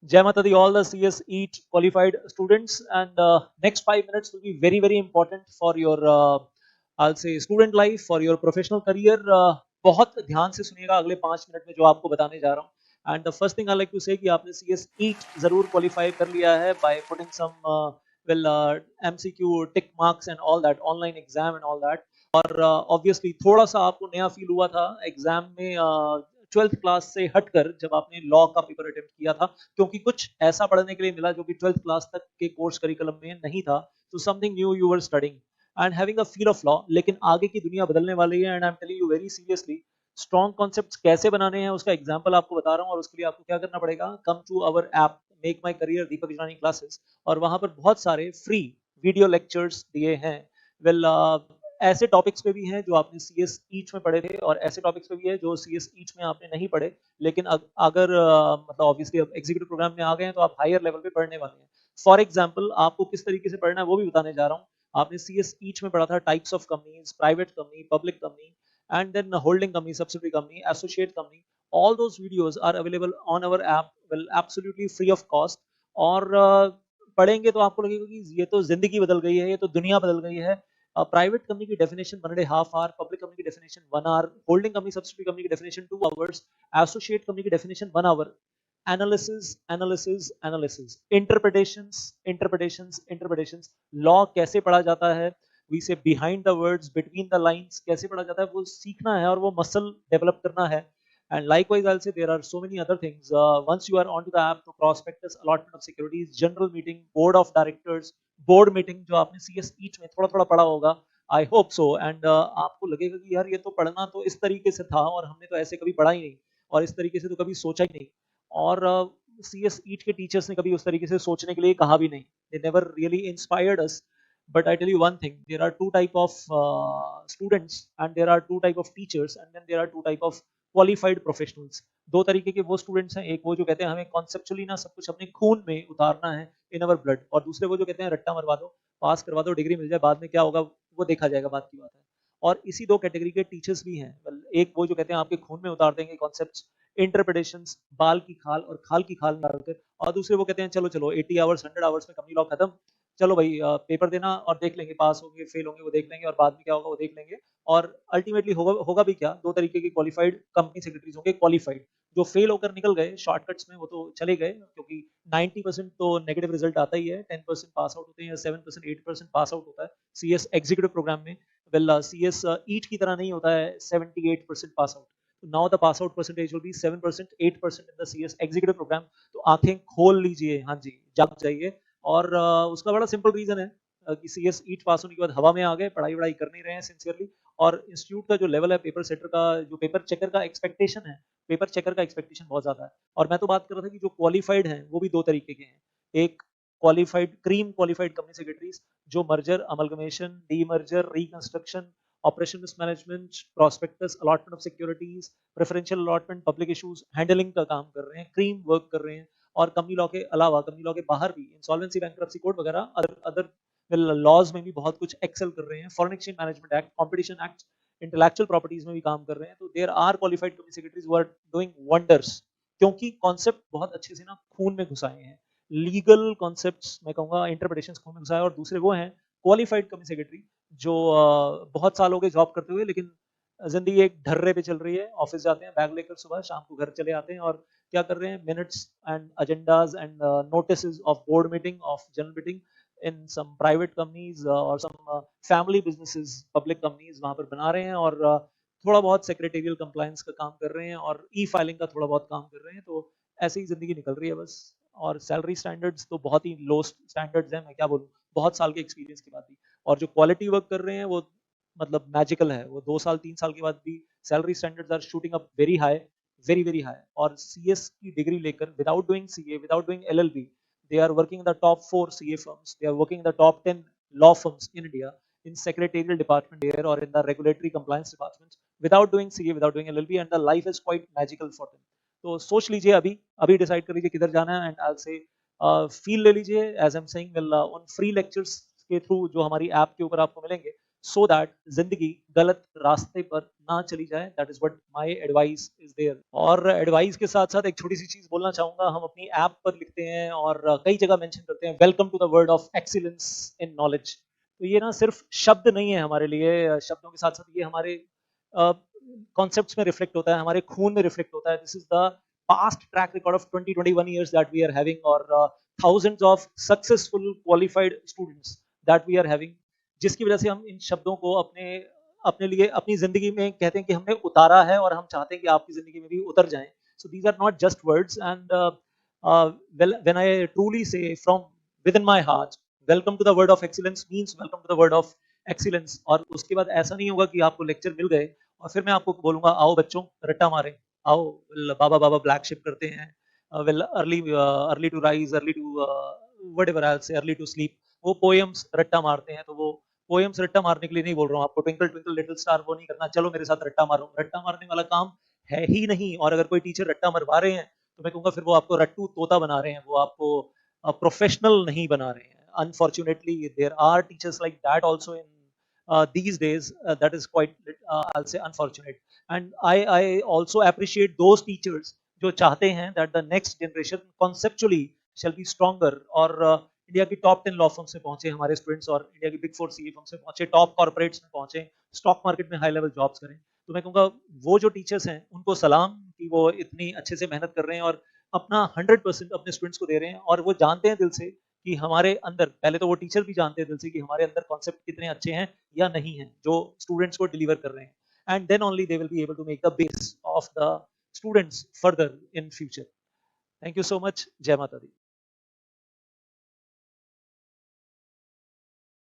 Jai Mata Di, all the CS EAT qualified students, and next 5 minutes will be very, very important for your, I'll say, student life, for your professional career. बहुत ध्यान से सुनिएगा अगले 5 minute में जो आपको बताने जा रहा हूँ. And the first thing I like to say कि आपने CS EAT जरूर क्वालिफाई कर लिया है by putting some well MCQ tick marks and all that, online exam and all that. और ऑब्वियसली थोड़ा सा आपको नया फील हुआ था एग्जाम में 12th क्लास से हटकर जब आपने लॉ का पेपर अटेम्प्ट किया था, क्योंकि कुछ ऐसा पढ़ने के लिए मिला जो कि 12th क्लास तक के कोर्स करिकुलम में नहीं था. तो something new you were studying and having a feel of law. लेकिन आगे की दुनिया बदलने वाली है and I am telling you very seriously, strong concepts कैसे बनाने हैं उसका एग्जांपल आपको बता रहा हूँ. और उसके लिए आपको क्या करना पड़ेगा, come to our app make my career Deepak Israni classes, और वहां पर बहुत सारे फ्री वीडियो लेक्चर्स दिए हैं. वेल ऐसे टॉपिक्स पे भी हैं जो आपने CS ईच में पढ़े थे, और ऐसे टॉपिक्स पे भी है जो CS ईच में आपने नहीं पढ़े, लेकिन अगर मतलब ऑब्वियसली अब एग्जीक्यूटिव प्रोग्राम में आ गए हैं तो आप हायर लेवल पे पढ़ने वाले हैं. फॉर एग्जाम्पल आपको किस तरीके से पढ़ना है वो भी बताने जा रहा हूँ. आपने CS ईच में पढ़ा था types of companies, private company, public company, and then holding company, subsidiary company, associate company. All those videos are available on our app, well, absolutely free of cost. और पढ़ेंगे तो आपको लगेगा कि ये तो जिंदगी बदल गई है, ये तो दुनिया बदल गई है. प्राइवेट कंपनी की डेफिनेशन 1.5 आवर, पब्लिक कंपनी की definition 1 hour, holding company subsidy company की डेफिनेशन 2 आवर्स, एसोसिएट कंपनी की definition 1 hour. Analysis analysis analysis, interpretations interpretations interpretations, law कैसे पढ़ा जाता है, we say behind the words, between the lines कैसे पढ़ा जाता है, वो सीखना है और वो मसल डेवलप करना है. And likewise, I'll say there are so many other things. Once you are onto the app, the prospectus, allotment of securities, general meeting, board of directors, board meeting जो आपने CS ईच में थोड़ा थोड़ा पढ़ा होगा, I hope so. And आपको लगेगा कि यार ये तो पढ़ना तो इस तरीके से था और हमने तो ऐसे कभी पढ़ा ही नहीं, और इस तरीके से तो कभी सोचा ही नहीं. और CS ईच के टीचर्स ने कभी उस तरीके से सोचने के लिए कहा भी नहीं. They never really inspired us. But I tell you one thing, there are two type of students, and there are two type of teachers, and then there are two type of qualified professionals. दो तरीके के वो students हैं, एक वो जो कहते हैं हमें कॉन्सेप्चुअली ना सब कुछ अपने खून में उतारना है, इन अवर ब्लड, और दूसरे वो जो कहते हैं रट्टा मरवा दो, पास करवा दो, डिग्री मिल जाए, बाद में क्या होगा वो देखा जाएगा, बात की बात है. और इसी दो कैटेगरी के टीचर्स भी हैं. well, एक वो जो कहते हैं आपके खून में उतार देंगे कॉन्सेप्ट्स, इंटरप्रिटेशंस, बाल की खाल और खाल की खाल डालकर, और दूसरे वो कहते हैं चलो चलो 80 आवर्स 100 आवर्स में कंपनी लॉ खत्म, चलो भाई पेपर देना और देख लेंगे, पास होंगे फेल होंगे वो देख लेंगे, और बाद में क्या होगा वो देख लेंगे. और अल्टीमेटली होगा होगा भी क्या, दो तरीके के क्वालिफाइड कंपनी सेक्रेटरीज होंगे. क्वालिफाइड जो फेल होकर निकल गए शॉर्टकट्स में वो तो चले गए, क्योंकि 90% तो नेगेटिव रिजल्ट आता ही है, 10% पास आउट होते हैं या 7% 8% पास आउट होता है CS एग्जीक्यूटिव प्रोग्राम में. वेल CS ईट की तरह नहीं होता है 78% pass out. Now the pass out percentage will be 7% 8% in the CS executive programme. तो आंखें खोल लीजिए, हाँ जी जाग जाइए. और उसका बड़ा सिंपल रीजन है कि CS ईट पास होने के बाद हवा में आ गए, पढ़ाई वढ़ाई कर नहीं रहे हैं सिंसियरली. और इंस्टीट्यूट का जो लेवल है पेपर सेटर का, जो पेपर चेकर का एक्सपेक्टेशन है, पेपर चेकर का एक्सपेक्टेशन बहुत ज्यादा है. और मैं तो बात कर रहा था कि जो क्वालिफाइड हैं वो भी दो तरीके के हैं. एक qualified, cream qualified company secretaries, जो merger, amalgamation, demerger, reconstruction, operation risk management, prospectus, allotment of securities, preferential allotment, public issues handling का काम कर रहे हैं, क्रीम वर्क कर रहे हैं. और कंपनी लॉ के अलावा, कंपनी लॉ के बाहर भी इंसॉल्वेंसी, बैंक्रप्सी कोड वगैरह, अदर अदर लॉज में भी बहुत कुछ एक्सेल कर रहे हैं. Foreign exchange management act, competition act, intellectual properties में भी काम कर रहे हैं. तो there are qualified company secretaries who are doing wonders, क्योंकि कॉन्सेप्ट बहुत अच्छे से ना खून में घुसाए हैं. लीगल कॉन्सेप्ट्स मैं कहूंगा, इंटरप्रिटेशन खून में घुसाए. और दूसरे वो हैं क्वालिफाइड कंपनी सेक्रेटरी जो बहुत साल हो गए जॉब करते हुए, लेकिन जिंदगी एक ढर्रे पे चल रही है. ऑफिस जाते हैं बैग लेकर सुबह, शाम को घर चले आते हैं, और क्या कर रहे हैं, minutes and agendas and notice of board meeting, of general meeting in some private companies और some family businesses, public companies वहां पर बना रहे हैं. और थोड़ा बहुत सेक्रेटेरियल कंप्लायंस का काम कर रहे हैं, और ई फाइलिंग का थोड़ा बहुत काम कर रहे हैं. तो ऐसे ही जिंदगी निकल रही है बस. और सैलरी स्टैंडर्ड्स तो बहुत ही लो स्टैंडर्ड्स हैं, मैं क्या बोलूँ, बहुत साल के एक्सपीरियंस के बाद भी. और जो क्वालिटी वर्क कर रहे हैं वो मतलब मैजिकल है. वो 2 साल 3 साल के बाद भी salary standards are shooting up very high, very very high. और CS की डिग्री लेकर, without doing CA, without doing LLB, they are working in the top 4 CA firms, they are working in the top 10 law firms in India, in secretarial department here or in the regulatory compliance departments, without doing CA, without doing LLB, and the life is quite magical for them. तो सोच लीजिए, अभी अभी decide कर लीजिए किधर जाना है. एंड आई से फील ले लीजिए, एज आई एम सेइंग, उन फ्री लेक्चर्स के थ्रू जो हमारी ऐप के ऊपर आपको मिलेंगे. so that जिंदगी गलत रास्ते पर ना चली जाए. That is what my advice is there. और एडवाइस के साथ साथ एक छोटी सी चीज बोलना चाहूंगा. हम अपनी ऐप पर लिखते हैं और कई जगह मेंशन करते हैं welcome to the world of excellence in knowledge. तो ये ना सिर्फ शब्द नहीं है हमारे लिए, शब्दों के साथ साथ ये हमारे कॉन्सेप्ट्स में रिफ्लेक्ट होता है, हमारे खून में रिफ्लेक्ट होता है. This is the past track record of 20-21 years that we are having, or thousands of successful qualified students that we are having, जिसकी वजह से हम इन शब्दों को अपने अपने लिए अपनी जिंदगी में कहते हैं कि हमने उतारा है और हम चाहते हैं कि आपकी जिंदगी में भी उतर जाएं. So these are not just words. And when I truly say from within my heart welcome to the world of excellence means welcome to the world of excellence. और उसके बाद ऐसा नहीं होगा कि आपको लेक्चर मिल गए और फिर मैं आपको बोलूंगा आओ बच्चों रट्टा मारें, आओ बाबा बाबा ब्लैक शिप करते हैं, well early to rise, early to whatever I will say, early to sleep. वो पोएम्स रट्टा मारते हैं. तो वो पोएम्स रट्टा मारने के लिए नहीं बोल रहा हूँ आपको. ट्विंकल ट्विंकल लिटिल स्टार वो नहीं करना, चलो मेरे साथ रट्टा मारो. रट्टा मारने वाला काम है ही नहीं. और अगर कोई टीचर रट्टा मरवा रहे हैं तो मैं कहूँगा फिर वो आपको रट्टू तोता बना रहे हैं, वो आपको प्रोफेशनल नहीं बना रहे हैं. Unfortunately, there are teachers like that also in these days. That is quite, I'll say, unfortunate. And I also appreciate those teachers जो चाहते हैं that the next generation conceptually shall be stronger. और India की top 10 law firms में पहुंचे हमारे students, और India की बिग 4 सीए फर्म्स में पहुंचे, टॉप कॉर्पोरेट्स में पहुंचे, स्टॉक मार्केट में हाई लेवल जॉब्स करें. तो मैं कहूँगा वो जो टीचर्स हैं उनको सलाम कि वो इतनी अच्छे से मेहनत कर रहे हैं और अपना 100% अपने स्टूडेंट्स को दे रहे हैं. और वो जानते हैं दिल से कि हमारे अंदर, पहले तो वो टीचर भी जानते हैं दिल से कि हमारे अंदर कॉन्सेप्ट कितने अच्छे हैं या नहीं हैं जो स्टूडेंट्स को डिलीवर कर रहे हैं. And then only they will be able to make the base of the students further in future. Thank you so much. जय माता दी.